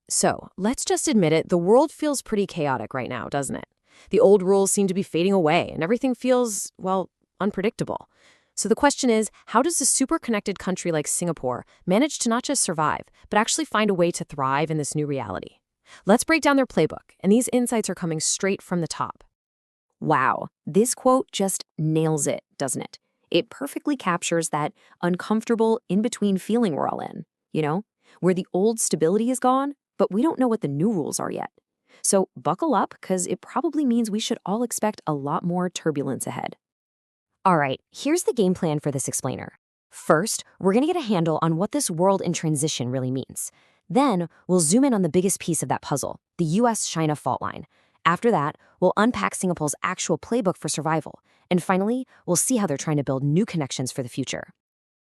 So, let's just admit it, the world feels pretty chaotic right now, doesn't it? The old rules seem to be fading away, and everything feels, well, unpredictable. So the question is, how does a super connected country like Singapore manage to not just survive, but actually find a way to thrive in this new reality? Let's break down their playbook, and these insights are coming straight from the top. Wow, this quote just nails it, doesn't it? It perfectly captures that uncomfortable in-between feeling we're all in, you know, where the old stability is gone, but we don't know what the new rules are yet. So buckle up, because it probably means we should all expect a lot more turbulence ahead. All right, here's the game plan for this explainer. First, we're going to get a handle on what this world in transition really means. Then, we'll zoom in on the biggest piece of that puzzle, the U.S. China fault line. After that, we'll unpack Singapore's actual playbook for survival. And finally, we'll see how they're trying to build new connections for the future.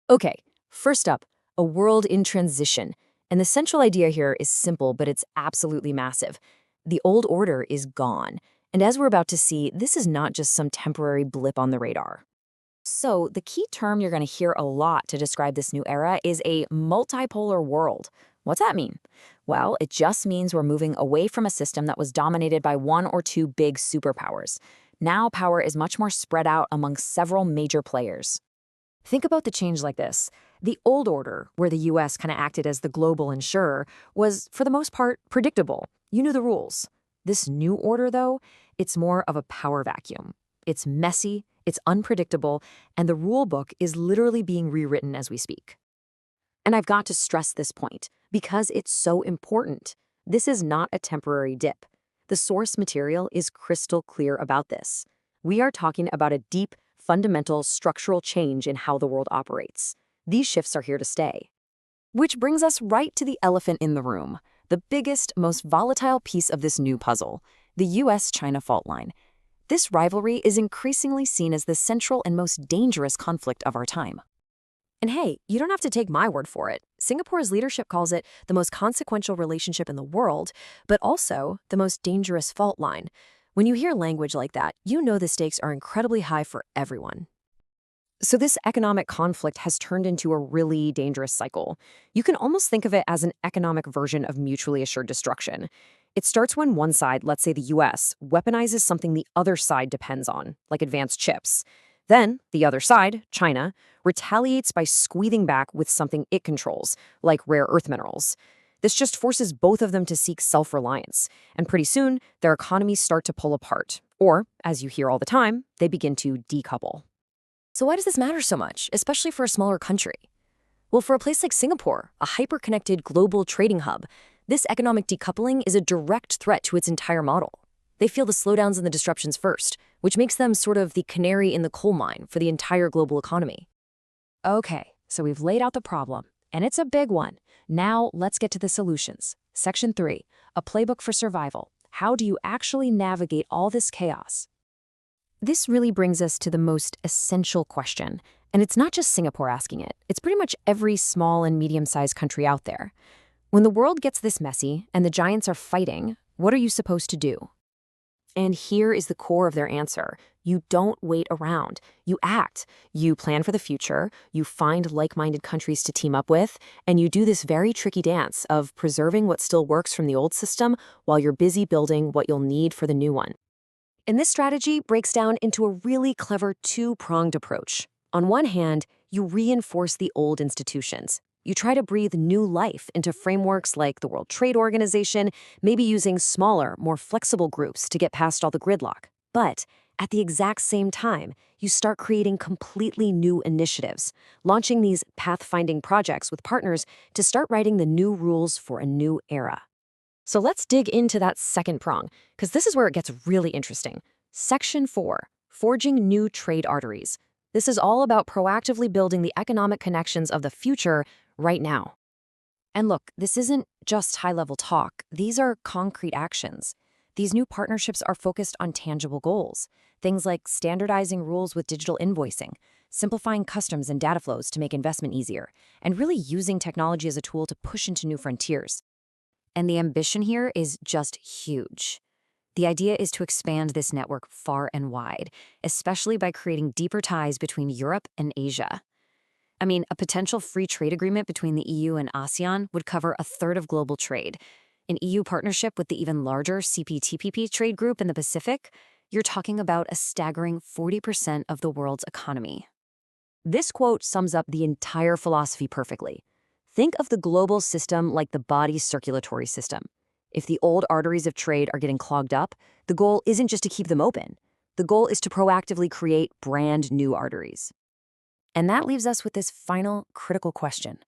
Okay, first up, a world in transition. And the central idea here is simple, but it's absolutely massive. The old order is gone. And as we're about to see, this is not just some temporary blip on the radar. So, the key term you're going to hear a lot to describe this new era is a multipolar world. What's that mean? Well, it just means we're moving away from a system that was dominated by one or two big superpowers. Now, power is much more spread out among several major players. Think about the change like this. The old order, where the US kind of acted as the global insurer, was, for the most part, predictable. You knew the rules. This new order, though, it's more of a power vacuum. It's messy, it's unpredictable, and the rule book is literally being rewritten as we speak. And I've got to stress this point, because it's so important. This is not a temporary dip. The source material is crystal clear about this. We are talking about a deep, fundamental structural change in how the world operates. These shifts are here to stay. Which brings us right to the elephant in the room, the biggest, most volatile piece of this new puzzle, the U.S. China fault line. This rivalry is increasingly seen as the central and most dangerous conflict of our time. And hey, you don't have to take my word for it. Singapore's leadership calls it the most consequential relationship in the world, but also the most dangerous fault line. When you hear language like that, you know the stakes are incredibly high for everyone. So this economic conflict has turned into a really dangerous cycle. You can almost think of it as an economic version of mutually assured destruction. It starts when one side, let's say the US, weaponizes something the other side depends on, like advanced chips. Then, the other side, China, retaliates by squeezing back with something it controls, like rare earth minerals. This just forces both of them to seek self-reliance, and pretty soon, their economies start to pull apart. Or, as you hear all the time, they begin to decouple. So why does this matter so much, especially for a smaller country? Well, for a place like Singapore, a hyper-connected global trading hub, this economic decoupling is a direct threat to its entire model. They feel the slowdowns and the disruptions first, which makes them sort of the canary in the coal mine for the entire global economy. Okay, so we've laid out the problem, and it's a big one. Now let's get to the solutions. Section 3, a playbook for survival. How do you actually navigate all this chaos? This really brings us to the most essential question, and it's not just Singapore asking it. It's pretty much every small and medium-sized country out there. When the world gets this messy and the giants are fighting, what are you supposed to do? And here is the core of their answer. You don't wait around. You act. You plan for the future, you find like-minded countries to team up with, and you do this very tricky dance of preserving what still works from the old system while you're busy building what you'll need for the new one. And this strategy breaks down into a really clever two-pronged approach. On one hand, you reinforce the old institutions. You try to breathe new life into frameworks like the World Trade Organization, maybe using smaller, more flexible groups to get past all the gridlock. But at the exact same time, you start creating completely new initiatives, launching these pathfinding projects with partners to start writing the new rules for a new era. So let's dig into that second prong, because this is where it gets really interesting. Section 4, forging new trade arteries. This is all about proactively building the economic connections of the future right now. And look, this isn't just high-level talk. These are concrete actions. These new partnerships are focused on tangible goals, things like standardizing rules with digital invoicing, simplifying customs and data flows to make investment easier, and really using technology as a tool to push into new frontiers. And the ambition here is just huge. The idea is to expand this network far and wide, especially by creating deeper ties between Europe and Asia. I mean, a potential free trade agreement between the EU and ASEAN would cover a third of global trade. An EU partnership with the even larger CPTPP trade group in the Pacific, you're talking about a staggering 40% of the world's economy. This quote sums up the entire philosophy perfectly. Think of the global system like the body's circulatory system. If the old arteries of trade are getting clogged up, the goal isn't just to keep them open. The goal is to proactively create brand new arteries. And that leaves us with this final critical question.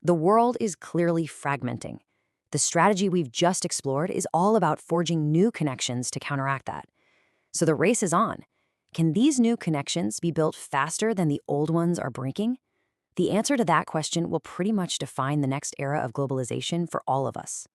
The world is clearly fragmenting. The strategy we've just explored is all about forging new connections to counteract that. So the race is on. Can these new connections be built faster than the old ones are breaking? The answer to that question will pretty much define the next era of globalization for all of us.